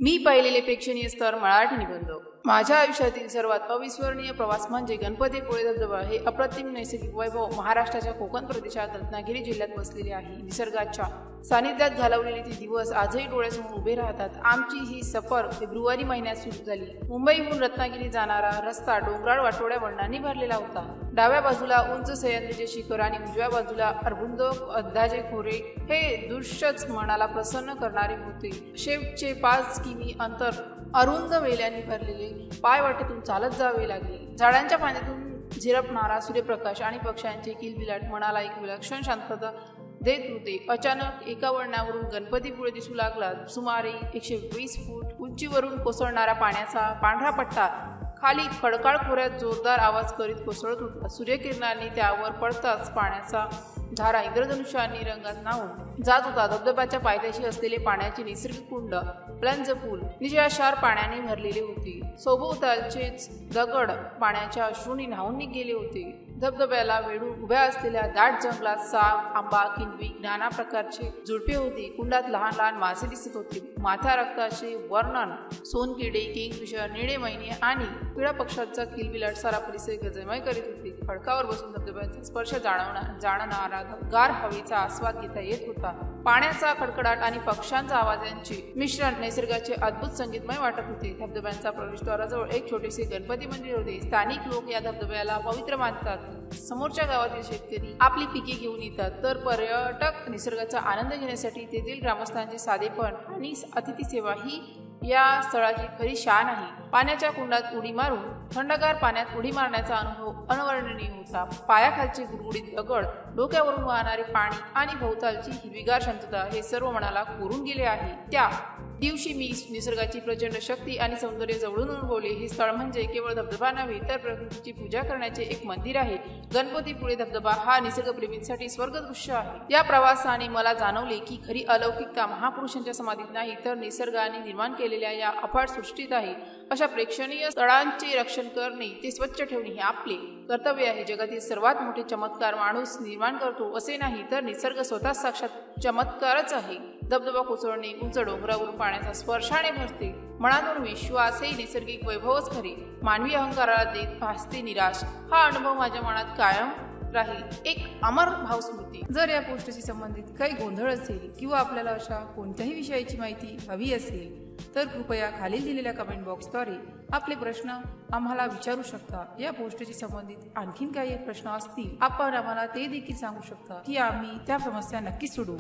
मी पाहिलेले प्रेक्षणीय स्थळ मराठी निबंध। माझ्या आयुष्यातील सर्वात अविस्मरणीय प्रवास म्हणजे गणपतीपुळे धबधबा। हे अप्रतिम नैसर्गिक वैभव महाराष्ट्राच्या कोकण प्रदेशात रत्नागिरी जिल्ह्यात वसलेले आहे। निसर्गाच्या सानिध्यात घालवलेले ते दिवस आजही डोळ्यासमोर उभे राहतात। आमची ही सफर फेब्रुवारी महिन्यात सुरू झाली। मुंबईहून रत्नागिरी जाणारा रस्ता डोंगराळ वाटोळ्या वळणांनी भरलेला होता। डाव्या बाजूला उंच सह्याद्रीचे शिखर आणि उजव्या बाजूला अरुंद अंधाचे खोरे हे दृश्यच मनाला प्रसन्न करणारे होते। शेवटचे 5 किमी अंतर अरुंद वेल्यांनी भरलेले पायवाटेतून चालत जावे लागले। झाडांच्या पाण्यातून झिरपणारा सूर्यप्रकाश आणि पक्ष्यांचे किलबिलाट मनाला एक विलक्षण शांतता देत होते। अचानक एका वळणावरून गणपतीपुळे दिसू लागला। सुमारे 120 फूट उंचीवरून कोसळणारा पाण्याचा पांढरा पट्टा खाली खडकाळ खोऱ्यात जोरदार आवाज करीत कोसळत होता। सूर्यकिरणांनी त्यावर पडताच पाण्याचा धारा इंद्रधनुष्यानी रंगात न्हाऊन जात होता। धबधब्याच्या पायथ्याशी असलेले पाण्याचे नैसर्गिक कुंड प्लंज पूल निशार पाण्याने भरलेले होते। सभोवतालचेच दगड पाण्याच्या अश्रूंनी न्हाऊन गेले होते। धबधब्याला वेढून उभ्या असलेल्या दाट जंगलात साप, आंबा, किंवी नाना प्रकारचे झुडपे होती। कुंडात लहान लहान मासे दिसत होते। माथ्या रक्ताचे वर्णन, सोनकिडे, किंगफिशर, निळे मैने आणि पिळा पक्ष्यांचा किलबिलाट सारा परिसर गजमय करीत होते। खडकावर बसून धबधब्याचा स्पर्श जाणणारा गार हवेचा आस्वाद घेता येत होता। पाण्याचा कडकडाट आणि पक्ष्यांचा आवाजांचे मिश्रण निसर्गाचे अद्भुत संगीतमय वाटत होते। धबधब्यांच्या प्रवेशद्वाराजवळ एक छोटेसे गणपती मंदिर होते। स्थानिक लोक या धबधब्याला पवित्र मानतात। समोरच्या गावातील शेतकरी आपली पिके घेऊन येतात, तर पर्यटक निसर्गाचा आनंद घेण्यासाठी तेथील ग्रामस्थांचे साधेपण आणि अतिथी सेवा ही या स्थळाची खरी शान आहे। पाण्याच्या कुंडात उडी मारून थंडगार पाण्यात उडी मारण्याचा अनुभव अनवर्णनीय होता। पायाखालचे गुडगुडीत दगड, डोक्यावरून वाहणारे पाणी आणि भोवतालची हिरवीगार शांतता हे सर्व मनाला कोरून गेले आहे। त्या दिवशी मी निसर्गाची प्रचंड शक्ती आणि सौंदर्य जवळून अनुभवले। हे स्थळ म्हणजे केवळ धबधबा नव्हे, तर प्रकृतीची पूजा करण्याचे एक मंदिर आहे। गणपतीपुळे धबधबा हा निसर्गप्रेमींसाठी स्वर्गदृश्य आहे। या प्रवासाने मला जाणवले की खरी अलौकिकता महापुरुषांच्या समाधीत नाही, तर निसर्गाने निर्माण केलेल्या या अफाट सृष्टीत आहे। अशा प्रेक्षणीय स्थळांचे रक्षण करणे, ते स्वच्छ ठेवणे हे आपले कर्तव्य आहे। जगातील सर्वात मोठे चमत्कार माणूस निर्माण करतो असे नाही, तर निसर्ग स्वतः साक्षात चमत्कारच आहे। धबधबा कोसळणे, उंच डोंगरावरून पाण्याचा स्पर्शाने भरते, मनातून विश्वास हे नैसर्गिक वैभवच खरे मानवी अहंकाराला देत भासते निराश। हा अनुभव माझ्या मनात कायम राहील, एक अमर भावस्मृती। जर या पोस्टशी संबंधित काही गोंधळ असेल किंवा आपल्याला अशा कोणत्याही विषयाची माहिती हवी असेल तर कृपया खालील दिलेल्या कमेंट बॉक्सद्वारे आपले प्रश्न आम्हाला विचारू शकता। या पोस्टशी संबंधित आणखीन काही प्रश्न असतील आपण आम्हाला ते देखील सांगू शकता की आम्ही त्या समस्या नक्कीच सोडवू।